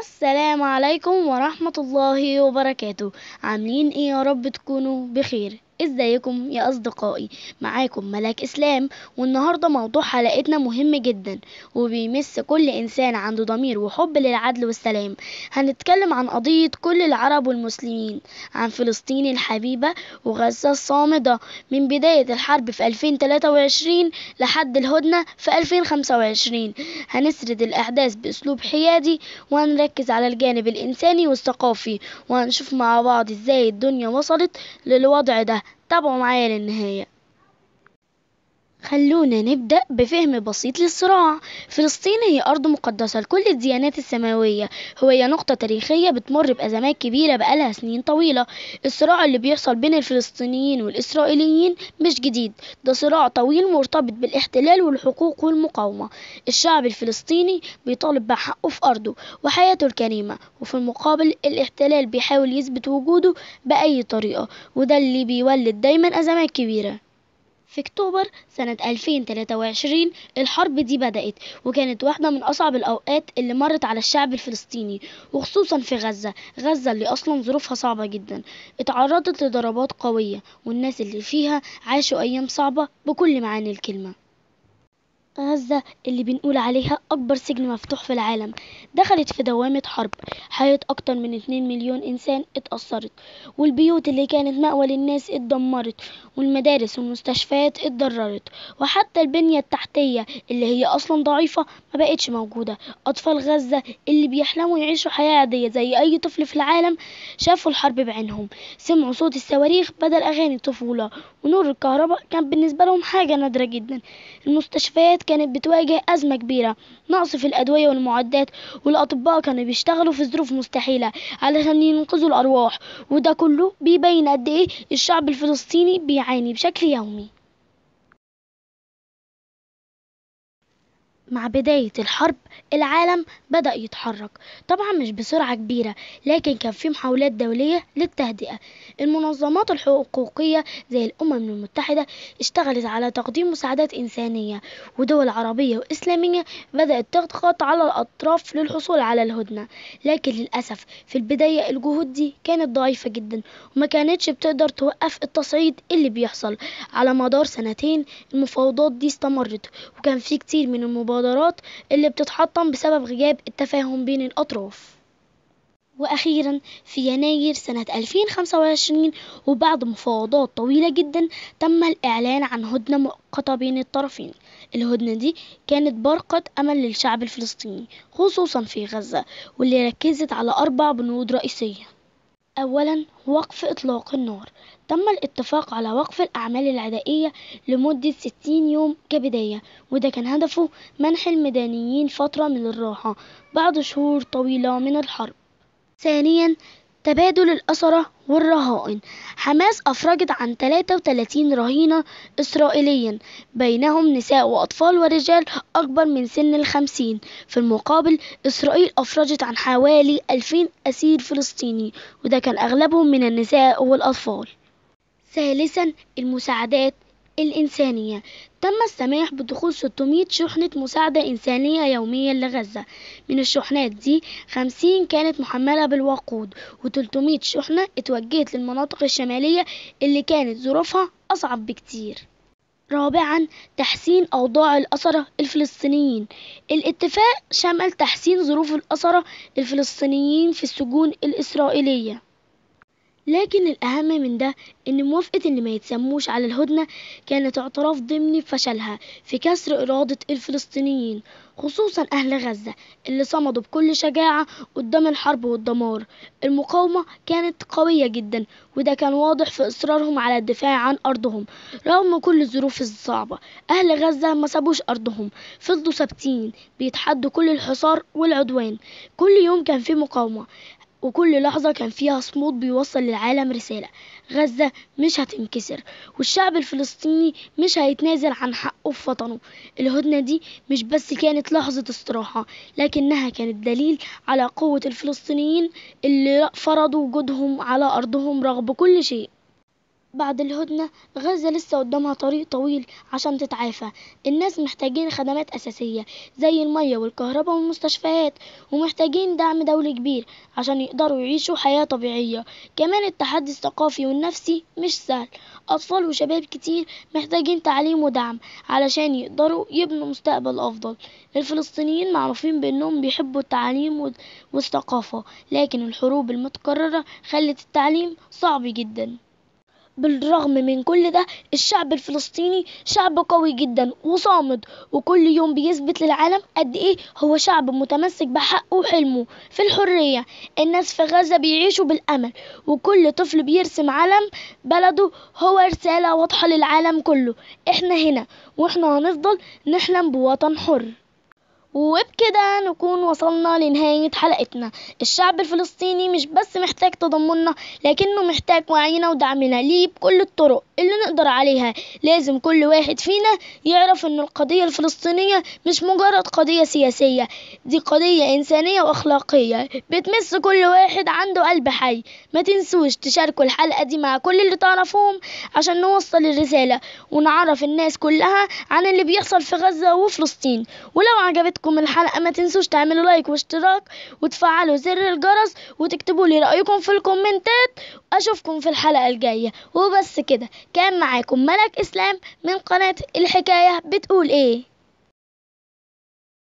السلام عليكم ورحمة الله وبركاته. عاملين ايه؟ يا رب تكونوا بخير. ازيكم يا اصدقائي؟ معاكم ملاك اسلام، والنهاردة موضوع حلقتنا مهم جدا وبيمس كل انسان عنده ضمير وحب للعدل والسلام. هنتكلم عن قضية كل العرب والمسلمين، عن فلسطين الحبيبة وغزة الصامدة، من بداية الحرب في 2023 لحد الهدنة في 2025. هنسرد الأحداث بأسلوب حيادي، وهنركز على الجانب الإنساني والثقافي، وهنشوف مع بعض إزاي الدنيا وصلت للوضع ده. تابعوا معايا للنهاية. خلونا نبدأ بفهم بسيط للصراع. فلسطين هي أرض مقدسة لكل الديانات السماوية، هي نقطة تاريخية بتمر بأزمات كبيرة بقالها سنين طويلة. الصراع اللي بيحصل بين الفلسطينيين والإسرائيليين مش جديد، ده صراع طويل مرتبط بالاحتلال والحقوق والمقاومة. الشعب الفلسطيني بيطالب بحقه في أرضه وحياته الكريمة، وفي المقابل الاحتلال بيحاول يثبت وجوده بأي طريقة، وده اللي بيولد دايما أزمات كبيرة. في أكتوبر سنة 2023 الحرب دي بدأت، وكانت واحدة من أصعب الأوقات اللي مرت على الشعب الفلسطيني، وخصوصا في غزة اللي أصلا ظروفها صعبة جدا. اتعرضت لضربات قوية، والناس اللي فيها عاشوا أيام صعبة بكل معاني الكلمة. غزة اللي بنقول عليها أكبر سجن مفتوح في العالم دخلت في دوامة حرب. حياة أكتر من 2 مليون إنسان اتأثرت، والبيوت اللي كانت مأوى للناس اتدمرت، والمدارس والمستشفيات اتضررت، وحتى البنية التحتية اللي هي أصلا ضعيفة ما بقتش موجودة. أطفال غزة اللي بيحلموا يعيشوا حياة عادية زي أي طفل في العالم شافوا الحرب بعينهم، سمعوا صوت الصواريخ بدل أغاني الطفولة، ونور الكهرباء كان بالنسبة لهم حاجة نادرة جدا. المستشفيات كانت بتواجه أزمة كبيرة، نقص في الأدوية والمعدات، والأطباء كانوا بيشتغلوا في ظروف مستحيلة علشان ينقذوا الأرواح. وده كله بيبين قد إيه الشعب الفلسطيني بيعاني بشكل يومي. مع بداية الحرب العالم بدأ يتحرك، طبعا مش بسرعة كبيرة، لكن كان في محاولات دولية للتهدئة. المنظمات الحقوقية زي الأمم المتحدة اشتغلت على تقديم مساعدات إنسانية، ودول عربية وإسلامية بدأت تضغط على الأطراف للحصول على الهدنة. لكن للأسف في البداية الجهود دي كانت ضعيفة جدا، وما كانتش بتقدر توقف التصعيد اللي بيحصل. على مدار سنتين المفاوضات دي استمرت، وكان في كتير من المبادرات اللي بتتحطم بسبب غياب التفاهم بين الأطراف. وأخيرا في يناير سنة 2025، وبعد مفاوضات طويلة جدا، تم الإعلان عن هدنة مؤقتة بين الطرفين. الهدنة دي كانت برقة أمل للشعب الفلسطيني خصوصا في غزة، واللي ركزت على 4 بنود رئيسية. أولا وقف إطلاق النار، تم الاتفاق على وقف الأعمال العدائية لمدة 60 يوم كبداية، وده كان هدفه منح المدنيين فترة من الراحة بعد شهور طويلة من الحرب. ثانيا تبادل الأسرى والرهائن، حماس أفرجت عن 33 رهينة إسرائيليا، بينهم نساء وأطفال ورجال أكبر من سن ال50. في المقابل إسرائيل أفرجت عن حوالي 2000 أسير فلسطيني، وده كان أغلبهم من النساء والأطفال. ثالثا المساعدات الإنسانية، تم السماح بدخول 600 شحنة مساعدة إنسانية يوميا لغزة. من الشحنات دي 50 كانت محملة بالوقود، و300 شحنة اتوجهت للمناطق الشمالية اللي كانت ظروفها أصعب بكتير. رابعا تحسين أوضاع الأسرى الفلسطينيين، الاتفاق شمل تحسين ظروف الأسرى الفلسطينيين في السجون الإسرائيلية. لكن الأهم من ده إن موافقة اللي ما يتسموش على الهدنة كانت اعتراف ضمني بفشلها في كسر إرادة الفلسطينيين، خصوصا أهل غزة اللي صمدوا بكل شجاعة قدام الحرب والدمار. المقاومة كانت قوية جدا، وده كان واضح في إصرارهم على الدفاع عن أرضهم رغم كل الظروف الصعبة. أهل غزة ما سابوش أرضهم، فضلوا ثابتين بيتحدوا كل الحصار والعدوان. كل يوم كان في مقاومة، وكل لحظة كان فيها صمود بيوصل للعالم رسالة: غزة مش هتنكسر، والشعب الفلسطيني مش هيتنازل عن حقه في وطنه. الهدنة دي مش بس كانت لحظة استراحة، لكنها كانت دليل على قوة الفلسطينيين اللي فرضوا وجودهم على أرضهم رغم كل شيء. بعد الهدنة غزة لسه قدامها طريق طويل عشان تتعافى. الناس محتاجين خدمات أساسية زي المية والكهرباء والمستشفيات، ومحتاجين دعم دولي كبير عشان يقدروا يعيشوا حياة طبيعية. كمان التحدي الثقافي والنفسي مش سهل، أطفال وشباب كتير محتاجين تعليم ودعم علشان يقدروا يبنوا مستقبل أفضل. الفلسطينيين معروفين بأنهم بيحبوا التعليم والثقافة، لكن الحروب المتكررة خلت التعليم صعب جدا. بالرغم من كل ده، الشعب الفلسطيني شعب قوي جدا وصامد، وكل يوم بيثبت للعالم قد ايه هو شعب متمسك بحقه وحلمه في الحرية. الناس في غزة بيعيشوا بالأمل، وكل طفل بيرسم علم بلده هو رسالة واضحة للعالم كله: احنا هنا، واحنا هنفضل نحلم بوطن حر. وبكده نكون وصلنا لنهاية حلقتنا. الشعب الفلسطيني مش بس محتاج تضامننا، لكنه محتاج وعينا ودعمنا ليه بكل الطرق اللي نقدر عليها. لازم كل واحد فينا يعرف ان القضية الفلسطينية مش مجرد قضية سياسية، دي قضية إنسانية وأخلاقية بتمس كل واحد عنده قلب حي. ما تنسوش تشاركوا الحلقة دي مع كل اللي تعرفوهم عشان نوصل الرسالة ونعرف الناس كلها عن اللي بيحصل في غزة وفلسطين. ولو عجبتكم الحلقة ما تنسوش تعملوا لايك واشتراك وتفعلوا زر الجرس وتكتبوا لي رأيكم في الكومنتات. أشوفكم في الحلقة الجاية. وبس كده، كان معاكم ملك إسلام من قناة الحكاية بتقول إيه.